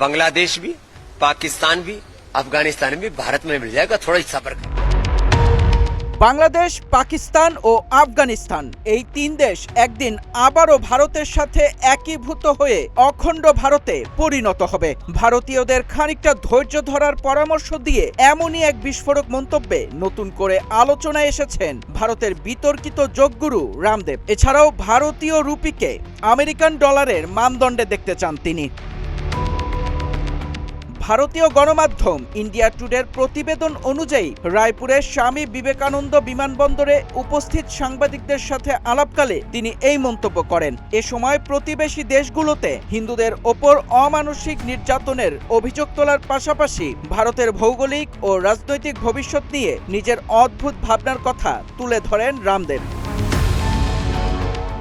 बांग्लादेश भी, पाकिस्तान भी, अफगानिस्तान भी भारत में मिल जाएगा, थोड़ा ही सब्र करो। বাংলাদেশ, পাকিস্তান ও আফগানিস্তান এই তিন দেশ একদিন আবারও ভারতের সাথে একীভূত হয়ে অখণ্ড ভারতে পরিণত হবে। ভারতীয়দের খানিকটা ধৈর্য ধরার পরামর্শ দিয়ে এমনই এক বিস্ফোরক মন্তব্যে নতুন করে আলোচনায় এসেছেন ভারতের বিতর্কিত যোগগুরু রামদেব। এছাড়াও ভারতীয় রুপিকে আমেরিকান ডলারের মানদণ্ডে দেখতে চান তিনি। ভারতীয় গণমাধ্যম ইন্ডিয়া টুডের প্রতিবেদন অনুযায়ী রায়পুরের স্বামী বিবেকানন্দ বিমানবন্দরে উপস্থিত সাংবাদিকদের সাথে আলাপকালে তিনি এই মন্তব্য করেন। এ সময় প্রতিবেশী দেশগুলোতে হিন্দুদের ওপর অমানসিক নির্যাতনের অভিযোগ তোলার পাশাপাশি ভারতের ভৌগোলিক ও রাজনৈতিক ভবিষ্যৎ নিয়ে নিজের অদ্ভুত ভাবনার কথা তুলে ধরেন রামদেব।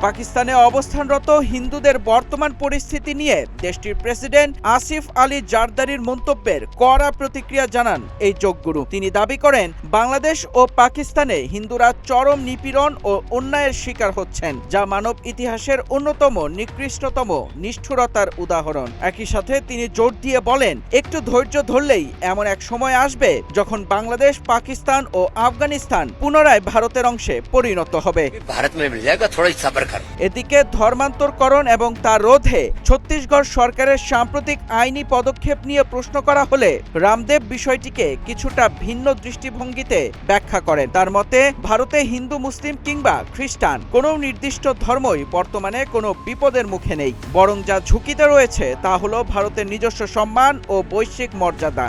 পাকিস্তানে অবস্থানরত হিন্দুদের বর্তমান পরিস্থিতি নিয়ে দেশটির প্রেসিডেন্ট আসিফ আলী জারদারির মন্তব্যের কড়া প্রতিক্রিয়া জানান এই যোগগুরু। তিনি দাবি করেন বাংলাদেশ ও পাকিস্তানে হিন্দুরা চরম নিপীড়ন ও অন্যায়ের শিকার হচ্ছেন, যা মানব ইতিহাসের অন্যতম নিকৃষ্টতম নিষ্ঠুরতার উদাহরণ। একই সাথে তিনি জোর দিয়ে বলেন, একটু ধৈর্য ধরলেই এমন এক সময় আসবে যখন বাংলাদেশ, পাকিস্তান ও আফগানিস্তান পুনরায় ভারতের অংশে পরিণত হবে। भारत में मिल जाएगा, थोड़ा ही सब्र करो। এদিকে ধর্মান্তরকরণ এবং তার রোধে ছত্তিশগড় সরকারের সাম্প্রতিক আইনি পদক্ষেপ নিয়ে প্রশ্ন করা হলে রামদেব বিষয়টিকে কিছুটা ভিন্ন দৃষ্টিভঙ্গিতে ব্যাখ্যা করেন। তার মতে, ভারতে হিন্দু, মুসলিম কিংবা খ্রিস্টান কোনো নির্দিষ্ট ধর্মই বর্তমানে কোনো বিপদের মুখে নেই, বরং যা ঝুঁকিতে রয়েছে তা হলো ভারতের নিজস্ব সম্মান ও বৈশ্বিক মর্যাদা।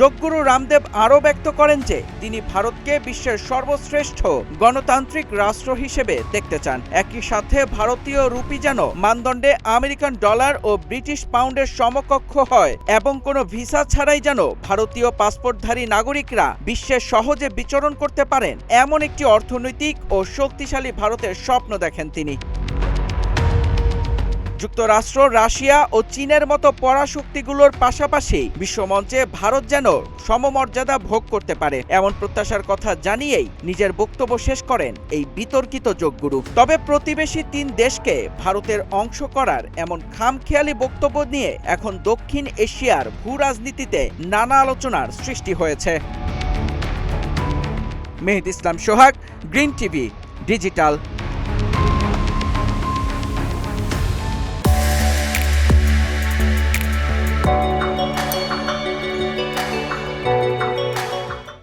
যোগগুরু রামদেব আরও ব্যক্ত করেন যে তিনি ভারতকে বিশ্বের সর্বশ্রেষ্ঠ গণতান্ত্রিক রাষ্ট্র হিসেবে দেখতে চান। একই সাথে ভারতীয় রুপি যেন মানদণ্ডে আমেরিকান ডলার ও ব্রিটিশ পাউন্ডের সমকক্ষ হয় এবং কোনো ভিসা ছাড়াই যেন ভারতীয় পাসপোর্টধারী নাগরিকরা বিশ্বে সহজে বিচরণ করতে পারেন, এমন একটি অর্থনৈতিক ও শক্তিশালী ভারতের স্বপ্ন দেখেন তিনি। যুক্তরাষ্ট্র, রাশিয়া ও চীনের মতো পরাশক্তিগুলোর পাশাপাশি বিশ্বমঞ্চে ভারত যেন সমমর্যাদা ভোগ করতে পারে, এমন প্রত্যাশার কথা জানিয়েই নিজের বক্তব্য শেষ করেন এই বিতর্কিত যোগগুরু। তবে প্রতিবেশী তিন দেশকে ভারতের অংশ করার এমন খামখেয়ালি বক্তব্য নিয়ে এখন দক্ষিণ এশিয়ার ভূ রাজনীতিতে নানা আলোচনার সৃষ্টি হয়েছে। মেহেদী ইসলাম সোহাগ, গ্রিন টিভি ডিজিটাল।